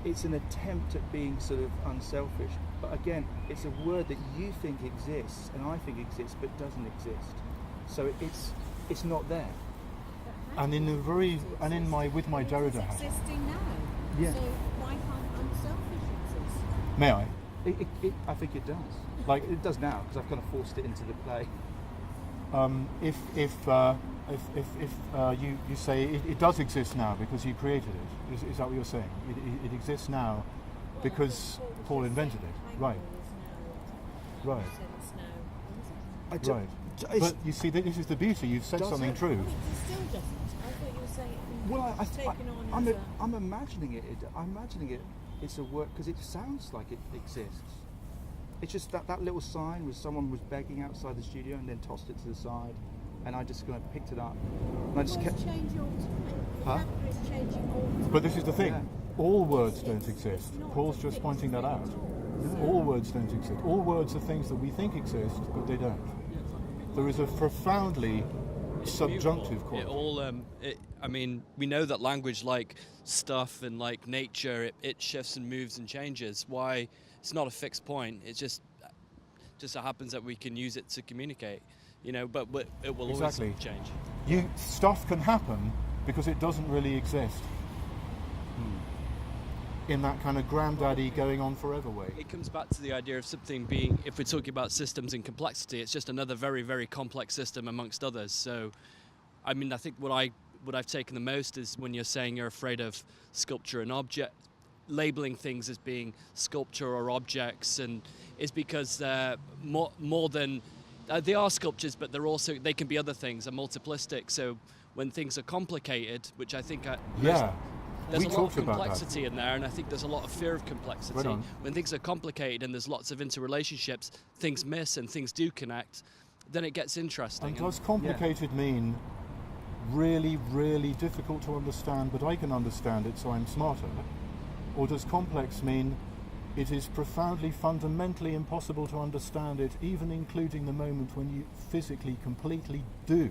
It's an attempt at being sort of unselfish, but again, it's a word that you think exists and I think exists but doesn't exist. So it's not there. And in my Derrida hat. Existing now. Yeah. So why can't unselfish exist? May I? I think it does. Like it does now because I've kind of forced it into the play. If you say it does exist now because you created it, is that what you're saying? It exists now because Paul invented it, right? Right. Right. But you see, this is the beauty. You've said something true. It still doesn't. I thought you were saying Well, it's taken on as I'm imagining it. I'm imagining it. It's a word because it sounds like it exists. It's just that little sign was someone was begging outside the studio and then tossed it to the side, and I just kind of picked it up. And I just kept. changing all the time. Huh? It's changing all the time. But this is the thing. Yeah. All words don't exist. Paul's just pointing that out. All words don't exist. All words are things that we think exist, but they don't. There is a profoundly subjunctive quality. It all, I mean, we know that language, like stuff and like nature, it shifts and moves and changes. Why? It's not a fixed point. It just so happens that we can use it to communicate, you know. But it will always change. Stuff can happen because it doesn't really exist. In that kind of granddaddy going on forever way. It comes back to the idea of something being, if we're talking about systems and complexity, it's just another very, very complex system amongst others. So, I mean, I think what I've taken the most is when you're saying you're afraid of sculpture and object, labeling things as being sculpture or objects, and is because more than they are sculptures, but they can be other things, are multiplistic. So when things are complicated, which I think there's a lot of complexity in there, and I think there's a lot of fear of complexity. Right on. When things are complicated and there's lots of interrelationships, things miss and things do connect, then it gets interesting. And does complicated mean really, really difficult to understand, but I can understand it, so I'm smarter? Or does complex mean it is profoundly, fundamentally impossible to understand it, even including the moment when you physically, completely do,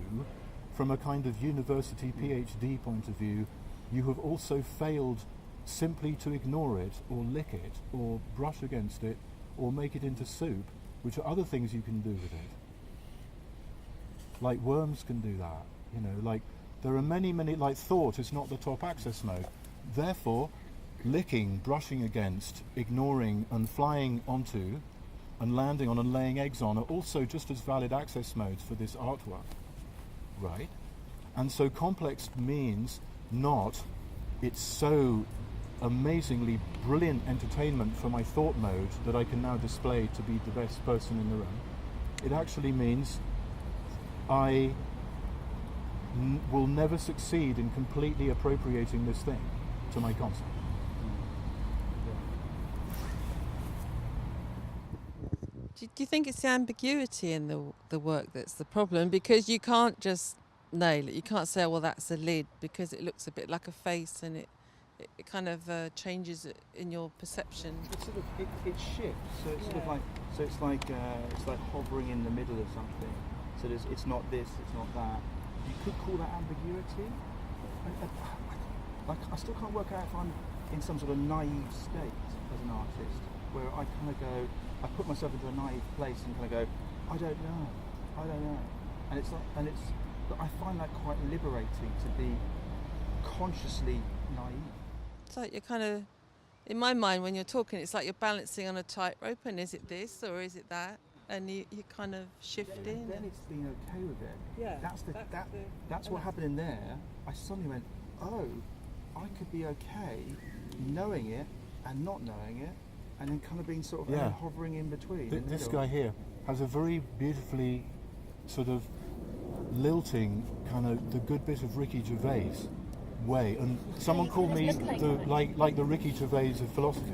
from a kind of university PhD point of view, you have also failed simply to ignore it, or lick it, or brush against it, or make it into soup, which are other things you can do with it. Like worms can do that, you know, like there are many, like thought is not the top access mode. Therefore, licking, brushing against, ignoring, and flying onto, and landing on and laying eggs on are also just as valid access modes for this artwork, right? And so complex means not it's so amazingly brilliant entertainment for my thought mode that I can now display to be the best person in the room. It actually means I will never succeed in completely appropriating this thing to my concept. Do you think it's the ambiguity in the work that's the problem? Because you can't just nail it. You can't say, well, that's a lid, because it looks a bit like a face, and it kind of changes it in your perception. It sort of it shifts. So it's sort of like it's like hovering in the middle of something. So it's not this, it's not that. You could call that ambiguity. Like I still can't work out if I'm in some sort of naive state as an artist, where I kind of go, I put myself into a naive place and kind of go, I don't know, and it's like, but I find that quite liberating to be consciously naive. It's like you're kind of, in my mind, when you're talking, it's like you're balancing on a tightrope, and is it this or is it that? And you kind of shift in. Then it's being okay with it. Yeah. That's what happened in there. I suddenly went, oh, I could be okay knowing it and not knowing it, and then kind of being sort of hovering in between. This guy here has a very beautifully sort of lilting kind of the good bit of Ricky Gervais way, and someone called me like the Ricky Gervais of philosophy,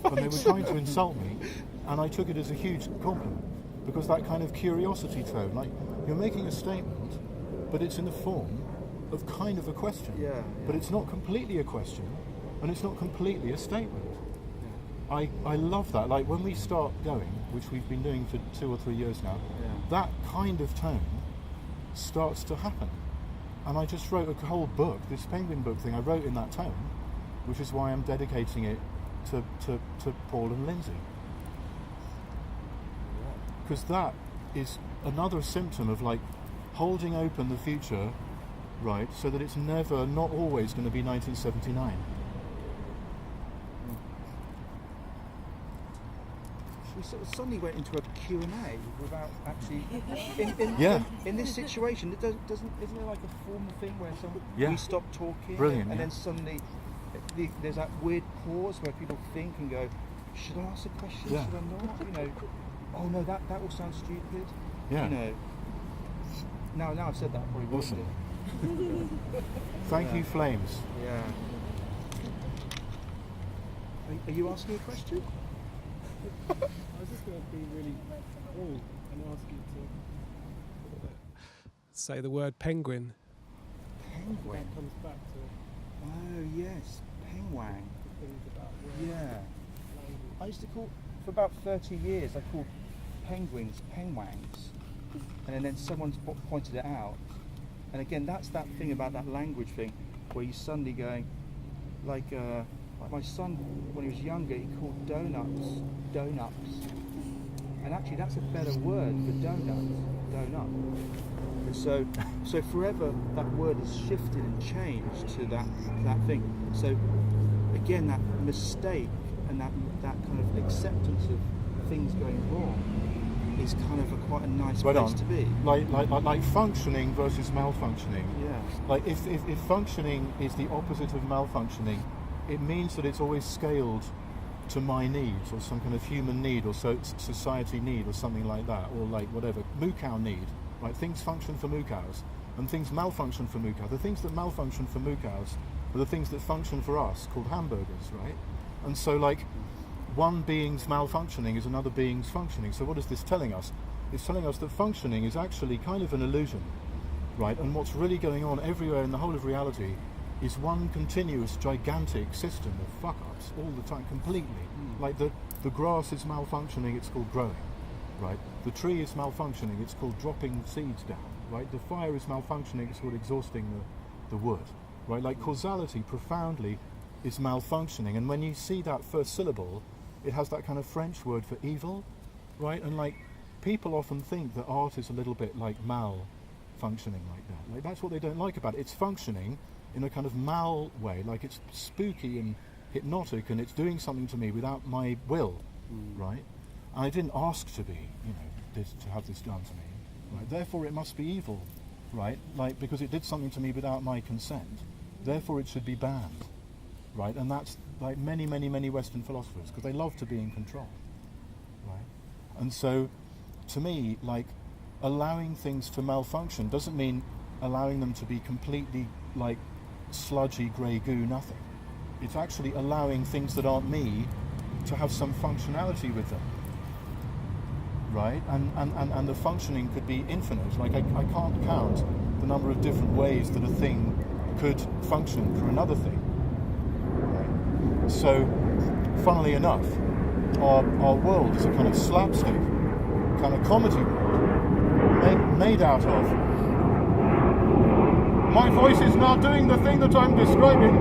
and they were trying to insult me, and I took it as a huge compliment, because that kind of curiosity tone, like you're making a statement, but it's in the form of kind of a question, but it's not completely a question, and it's not completely a statement. I love that. Like when we start going, which we've been doing for 2 or 3 years now, that kind of tone starts to happen. And I just wrote a whole book, this penguin book thing I wrote in that tone, which is why I'm dedicating it to Paul and Lindsay. Because that is another symptom of like holding open the future, right, so that it's not always going to be 1979. We sort of suddenly went into a Q&A without actually. In this situation, isn't there like a formal thing where we stop talking, and then suddenly there's that weird pause where people think and go, should I ask a question? Should I not? You know, oh no, that will sound stupid. Yeah. You know. Now I've said that, probably awesome. Thank you, Flames. Yeah. Are you asking a question? I was just going to be really cool and ask you to say the word penguin. Penguin? That comes back to... Oh yes, penguin. Things about yeah. I used to call, for about 30 years, I called penguins penguins. And then someone pointed it out. And again, that's that thing about that language thing, where you suddenly going, like my son, when he was younger, he called donuts, and actually that's a better word for donut. And so forever that word has shifted and changed to that thing. So again, that mistake and that kind of acceptance of things going wrong is kind of quite a nice place to be. Like functioning versus malfunctioning. Yeah. Like if functioning is the opposite of malfunctioning, it means that it's always scaled to my needs or some kind of human need or society need or something like that, or like whatever moo cow need. Right? Things function for moo cows and things malfunction for moo cows. The things that malfunction for moo cows are the things that function for us, called hamburgers, right? And so like one being's malfunctioning is another being's functioning. So what is this telling us? It's telling us that functioning is actually kind of an illusion, right? And what's really going on everywhere in the whole of reality is one continuous gigantic system of fuck-ups all the time, completely. Like the grass is malfunctioning, it's called growing, right? The tree is malfunctioning, it's called dropping seeds down, right? The fire is malfunctioning, it's called exhausting the wood, right? Like causality profoundly is malfunctioning, and when you see that first syllable, it has that kind of French word for evil, right? And like people often think that art is a little bit like malfunctioning like that. Like that's what they don't like about it. It's functioning in a kind of mal way, like it's spooky and hypnotic, and it's doing something to me without my will, right? And I didn't ask to be, to have this done to me, right? Therefore it must be evil, right? Like because it did something to me without my consent, therefore it should be banned, right? And that's like many, many, many Western philosophers, because they love to be in control, right? And so, to me, like allowing things to malfunction doesn't mean allowing them to be completely like sludgy grey goo nothing. It's actually allowing things that aren't me to have some functionality with them, right? And the functioning could be infinite. Like I can't count the number of different ways that a thing could function for another thing, right? So funnily enough, our world is a kind of slapstick kind of comedy world made out of my voice is now doing the thing that I'm describing. I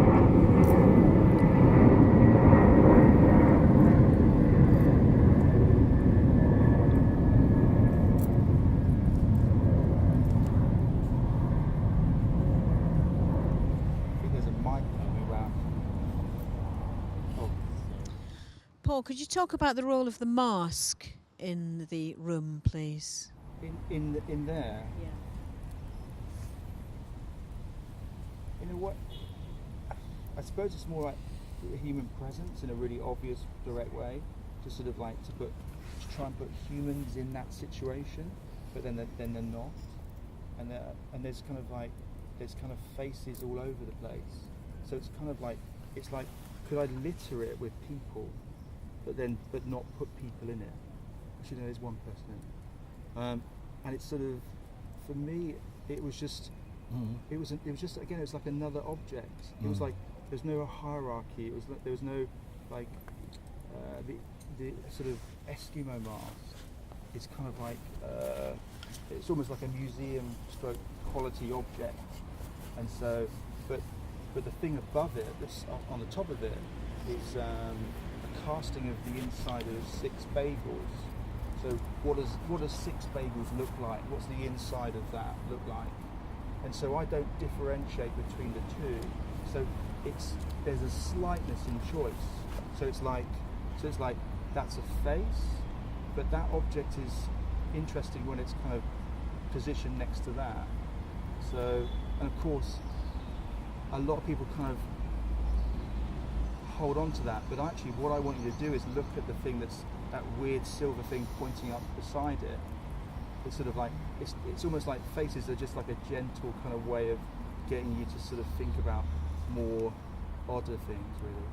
think there's a mic coming around. Oh. Paul, could you talk about the role of the mask in the room, please? In there? Yeah. In a way, I suppose it's more like a human presence in a really obvious, direct way, to sort of like to try and put humans in that situation, but then they're not, and there's kind of faces all over the place. So it's kind of like could I litter it with people, but not put people in it? Actually, no, there's one person in it, and it's sort of, for me, it was just. It was just again. It was like another object. It was like there's no hierarchy. There was no like the sort of Eskimo mask. It's kind of like it's almost like a museum stroke quality object. And so, but the thing above it, that's on the top of it, is a casting of the inside of 6 bagels. So what does 6 bagels look like? What's the inside of that look like? And so I don't differentiate between the two. So there's a slightness in choice. So it's like that's a face, but that object is interesting when it's kind of positioned next to that. So, and of course, a lot of people kind of hold on to that, but actually what I want you to do is look at the thing that's that weird silver thing pointing up beside it. It's sort of like, it's almost like faces are just like a gentle kind of way of getting you to sort of think about more odder things, really.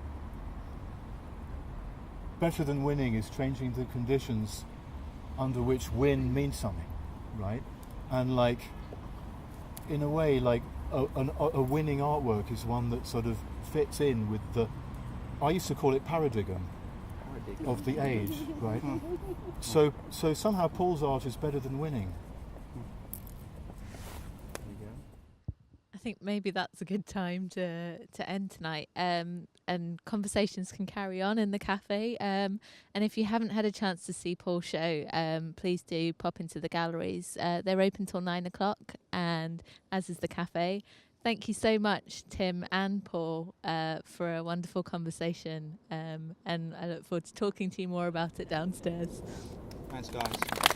Better than winning is changing the conditions under which win means something, right? And like, in a way, like a winning artwork is one that sort of fits in with I used to call it paradigm of the age, right? So somehow Paul's art is better than winning. There you go. think maybe that's a good time to end tonight. And conversations can carry on in the cafe. And if you haven't had a chance to see Paul's show, please do pop into the galleries. They're open till 9 o'clock, and as is the cafe. Thank you so much, Tim and Paul, for a wonderful conversation. And I look forward to talking to you more about it downstairs. Thanks, guys.